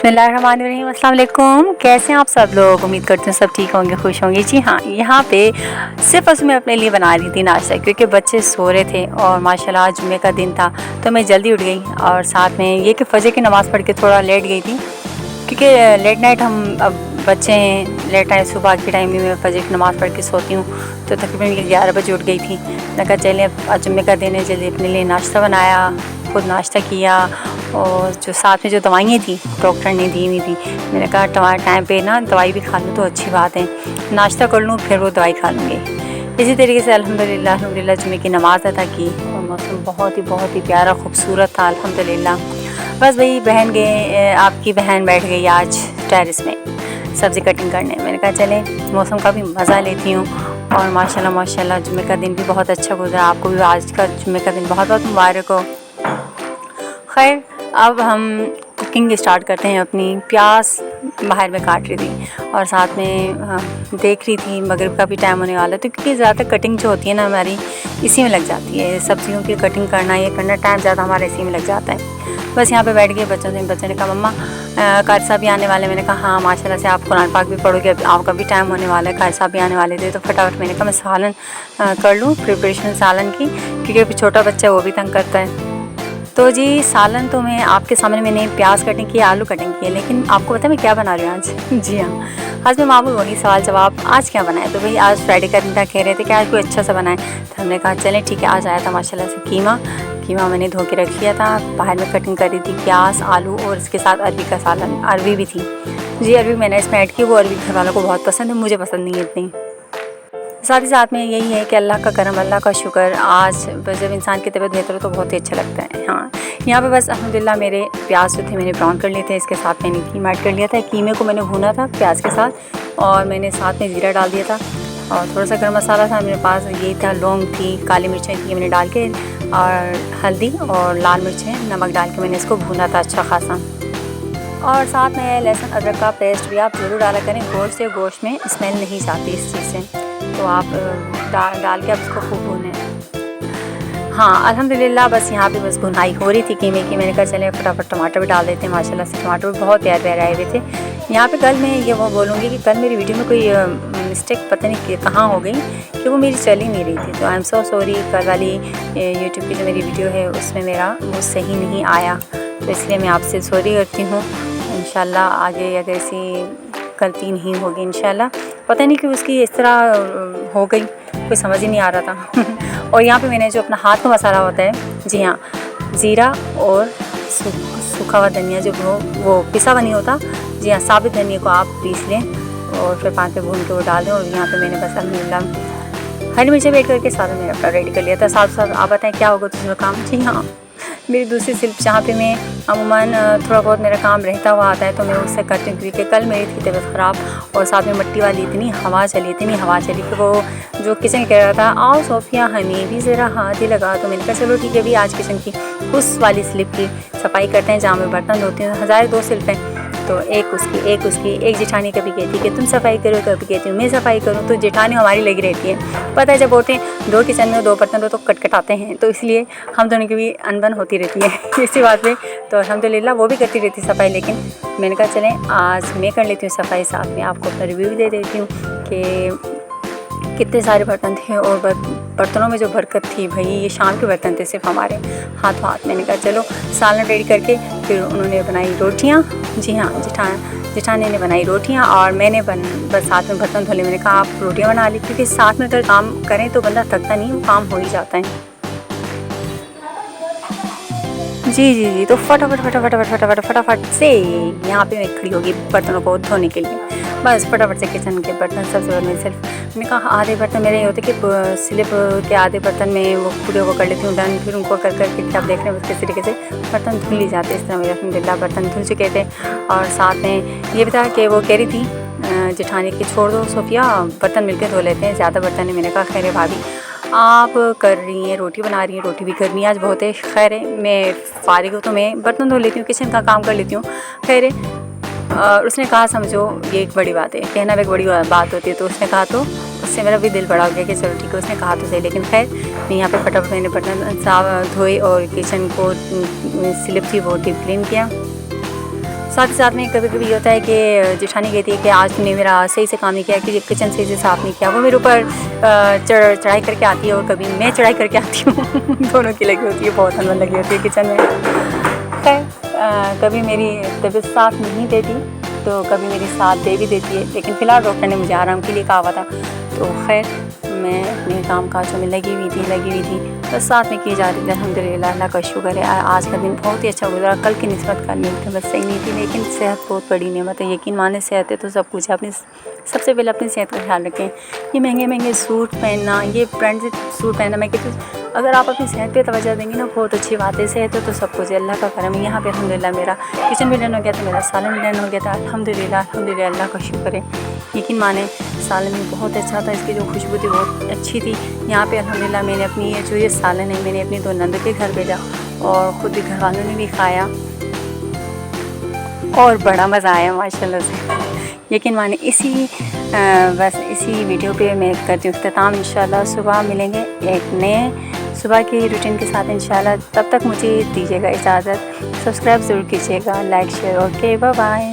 बिस्मिल्लाहिर्रहमानिर्रहीम। अस्सलाम वालेकुम। कैसे हैं आप सब लोग? उम्मीद करती हूँ सब ठीक होंगे, खुश होंगे। जी हाँ, यहाँ पे सिर्फ बस मैं अपने लिए बना रही थी नाश्ता, क्योंकि बच्चे सो रहे थे और माशाल्लाह आज जुम्मे का दिन था तो मैं जल्दी उठ गई। और साथ में ये कि फजर की नमाज़ पढ़ के थोड़ा लेट गई थी, क्योंकि लेट नाइट हम अब बच्चे हैं, लेट नाइट सुबह के टाइम भी मैं फजर की नमाज़ पढ़ के सोती हूँ, तो तकरीबन 11 बजे उठ गई थी। मैं कहा चले अब जुम्मे का दिन है, जल्दी अपने लिए नाश्ता बनाया, खुद नाश्ता किया। और जो साथ में जो दवाइयाँ थी डॉक्टर ने दी हुई थी, मैंने कहा टाइम पे ना दवाई भी खा लूँ तो अच्छी बात है, नाश्ता कर लूँ फिर वो दवाई खा लूँगी। इसी तरीके से अल्हम्दुलिल्लाह जुम्मे की नमाज़ अदा की और मौसम बहुत ही प्यारा खूबसूरत था अल्हम्दुलिल्लाह। बस वही बहन गए, आपकी बहन बैठ गई आज टेरेस में सब्ज़ी कटिंग करने। मैंने कहा चले मौसम का भी मज़ा लेती हूँ। और माशाल्लाह जुम्मे का दिन भी बहुत अच्छा गुजरा। आपको भी आज का जुम्मे का दिन बहुत मुबारक हो। खैर, अब हम कुकिंग स्टार्ट करते हैं अपनी। प्याज बाहर में काट रही थी और साथ में देख रही थी मगरिब का भी टाइम होने वाला है, तो क्योंकि ज़्यादा कटिंग जो होती है ना हमारी इसी में लग जाती है, सब्जियों की कटिंग करना ये करना टाइम ज़्यादा हमारा इसी में लग जाता है। बस यहाँ पे बैठ गए बच्चों से। बच्चे ने कहा मम्मा कारी साहब भी आने वाले। मैंने कहा हाँ माशाल्लाह से आप कुरान पाक भी पढ़ोगे, अब आपका भी टाइम होने वाला है, कारी साहब भी आने वाले थे। तो फटाफट मैंने कहा मैं सालन कर लूँ, प्रिपरेशन सालन की, क्योंकि अभी छोटा बच्चा वो भी तंग करता है। तो जी सालन तो मैं आपके सामने मैंने प्याज कटिंग की, आलू कटिंग किए, लेकिन आपको पता है मैं क्या बना रही हूँ आज? जी हाँ, आज मैं मामूल वही सवाल जवाब, आज क्या बनाए? तो भाई आज फ्राइडे का दिन था, कह रहे थे कि आज कोई अच्छा सा बनाए, तो हमने कहा चलें ठीक है। आज आया था माशाल्लाह से कीमा मैंने धो के रख लिया था, बाहर में कटिंग करी थी, प्याज आलू और इसके साथ अरबी का सालन, अरबी भी थी जी, अरबी मैंने इसमें ऐड की। वो अरबी घर वालों को बहुत पसंद है, मुझे पसंद नहीं है इतनी। साथ ही साथ में यही है कि अल्लाह का करम, अल्लाह का शुक्र, आज जब इंसान की तबीयत बेहतर हो तो बहुत ही अच्छा लगता है। हाँ, यहाँ पे बस अल्हम्दुलिल्लाह मेरे प्याज जो थे मैंने ब्राउन कर लिए थे, इसके साथ मैंने कीमा ऐड कर लिया था। कीमे को मैंने भूना था प्याज के साथ और मैंने साथ में ज़ीरा डाल दिया था और थोड़ा सा गर्म मसाला था मेरे पास, यही था, लौंग थी, काली मिर्चें थी, मैंने डाल के और हल्दी और लाल मिर्चें नमक डाल के मैंने इसको भूना था अच्छा खासा। और साथ में लहसुन अदरक का पेस्ट भी आप ज़रूर डाला करें, गोश्त में स्मेल नहीं जाती इस चीज़ से, तो आप डाल के आप इसको खूब भूनें। हाँ अल्हम्दुलिल्लाह बस यहाँ पे बस भुनाई हो रही थी कीमे की। मैंने कहा चले फटाफट टमाटर भी डाल देते हैं। माशाल्लाह से टमाटर भी बहुत प्यारे आए हुए थे। यहाँ पे कल मैं ये वो बोलूँगी कि कल मेरी वीडियो में कोई मिस्टेक पता नहीं कहाँ हो गई कि वो मेरी चल ही नहीं रही थी, तो आई एम सो सॉरी। कल वाली यूट्यूब की जो मेरी वीडियो है उसमें मेरा वो सही नहीं आया, तो इसलिए मैं आपसे सॉरी करती हूँ। इंशाल्लाह आगे अगर ऐसी गलती नहीं होगी इंशाल्लाह। पता नहीं कि उसकी इस तरह हो गई, कोई समझ ही नहीं आ रहा था। और यहाँ पे मैंने जो अपना हाथ का मसाला होता है, जी हाँ, ज़ीरा और सूखा हुआ धनिया जो वो पिसा हुआ नहीं होता, जी हाँ, साबित धनिया को आप पीस लें और फिर पान पे भून के वो डाल दें। और यहाँ पे मैंने बस अल्हम्दुलिल्लाह हरी मिर्चें वेट करके साथ में अपना रेडी कर लिया था। साथ आप बताएं क्या होगा तो काम? जी हाँ, मेरी दूसरी सिल्फ जहाँ पे मैं अमूमन थोड़ा बहुत मेरा काम रहता हुआ आता है तो मैं उससे करती हूँ, क्योंकि कल मेरी थी तबीयत ख़राब और साथ में मिट्टी वाली इतनी हवा चली कि वो जो किचन कह रहा था आओ सोफिया हमें भी ज़रा हाथ ही लगा, तो मैंने कहा चलो ठीक है अभी आज किचन की उस वाली स्लिप की सफाई करते हैं जहाँ मैं बर्तन धोती हूँ। 1002 स्लिप हैं, तो एक जेठानी कभी कहती है कि तुम सफाई करो, कभी कहती हूँ मैं सफाई करूँ, तो जेठानी हमारी लगी रहती है। पता है जब बोलते हैं दो किचन में दो बर्तन दो तो कटकटाते हैं, तो इसलिए हम दोनों की भी अनबन होती रहती है इसी बात पे। तो अल्हम्दुलिल्लाह वो भी करती रहती सफाई, लेकिन मैंने कहा चलें आज मैं कर लेती हूँ सफाई, साथ में आपको अपना रिव्यू भी दे देती हूँ कि कितने सारे बर्तन थे और बर्तनों में जो बरकत थी भाई, ये शाम के बर्तन थे सिर्फ हमारे हाथों हाथ। मैंने कहा चलो सालन रेडी करके फिर उन्होंने बनाई रोटियाँ। जी हाँ, जेठानी ने बनाई रोटियाँ और मैंने बस साथ में बर्तन धोले। मैंने कहा आप रोटियाँ बना ली, क्योंकि साथ में अगर काम करें तो बंदा थकता नहीं, वो काम हो ही जाता है। जी तो फटाफट से यहाँ पे मैं खड़ी होगी बर्तनों को धोने के लिए। बस फटाफट से किचन के बर्तन सबसे बड़े में सिर्फ मैंने कहा आधे बर्तन मेरे ये होते कि स्लिप के आधे बर्तन में वो पूरे वो कर लेती हूँ डन, फिर उनको कर करके आप देख रहे हैं किस तरीके से बर्तन धुल ही जाते। इस तरह मेरे अल्हम्दुलिल्लाह बर्तन धुल चुके थे। और साथ में ये भी था कि वो कह रही थी जेठानी की छोड़ दो सोफिया बर्तन मिलकर धो लेते हैं, ज़्यादा बर्तन है। मैंने कहा खैर भाभी आप कर रही हैं, रोटी बना रही हैं, रोटी भी करनी है आज बहुत है, खैर है मैं फारिग हूँ तो मैं बर्तन धो लेती हूँ, किचन का काम कर लेती हूँ, खैर है। उसने कहा समझो ये एक बड़ी बात है, कहना भी एक बड़ी बात होती है, तो उसने कहा तो उससे मेरा भी दिल बड़ा हो गया कि चलो ठीक है, उसने कहा तो सही। लेकिन खैर मैं यहाँ पे फटाफट मैंने बर्तन साफ धोए और किचन को स्लिप थी वो डीप क्लीन किया। साथ ही साथ में कभी कभी होता है कि जेठानी कहती है कि आज तुमने मेरा सही से काम नहीं किया, कि किचन सही से साफ़ नहीं किया। वो मेरे ऊपर चढ़ाई करके आती है और कभी मैं चढ़ाई करके आती हूँ दोनों की लगी होती है, बहुत अनबन लगी होती है किचन में। खैर कभी मेरी तबीयत साथ नहीं देती तो कभी मेरी साथ दे भी देती है, लेकिन फ़िलहाल डॉक्टर ने मुझे आराम के लिए कहा हुआ था। तो खैर मैं अपने काम काजों में लगी हुई थी, बस साथ में की जा रही थी। अल्हम्दुलिल्लाह, अल्लाह का शुक्र है आज का दिन बहुत ही अच्छा गुजरा। कल की निस्बत कल मिलते बस सही नहीं थी, लेकिन सेहत बहुत बड़ी नेमत है। यकीन माने सेहत है तो सब कुछ है। अपनी सबसे पहले अपनी सेहत का ख्याल रखें। ये महंगे सूट पहनना, ये ब्रांडेड सूट पहनना, मैं कहती हूँ अगर आप अपनी सेहत पे तवज्जो देंगे ना, बहुत अच्छी बात है। सेहत है तो सब कुछ है, अल्लाह का करम है। यहाँ पे अल्हम्दुलिल्लाह मेरा किचन भी डन हो गया था, मेरा सालन भी डन हो गया था। अल्हम्दुलिल्लाह अल्लाह का शुक्र है। यकीन माने सालन भी बहुत अच्छा था, इसकी जो खुशबू थी बहुत अच्छी थी। यहाँ पे अल्हम्दुलिल्लाह मैंने अपनी ये सालन है मैंने अपनी 2 नंदों के घर भेजा और ख़ुद भी घर वालों ने भी खाया और बड़ा मज़ा आया माशाल्लाह से। यकीन माने बस इसी वीडियो पे मैं करती हूँ इख्तिताम। इंशाल्लाह सुबह मिलेंगे एक नए सुबह की रूटीन के साथ इंशाल्लाह। तब तक मुझे दीजिएगा इजाज़त। सब्सक्राइब ज़रूर कीजिएगा, like share. Okay, bye bye.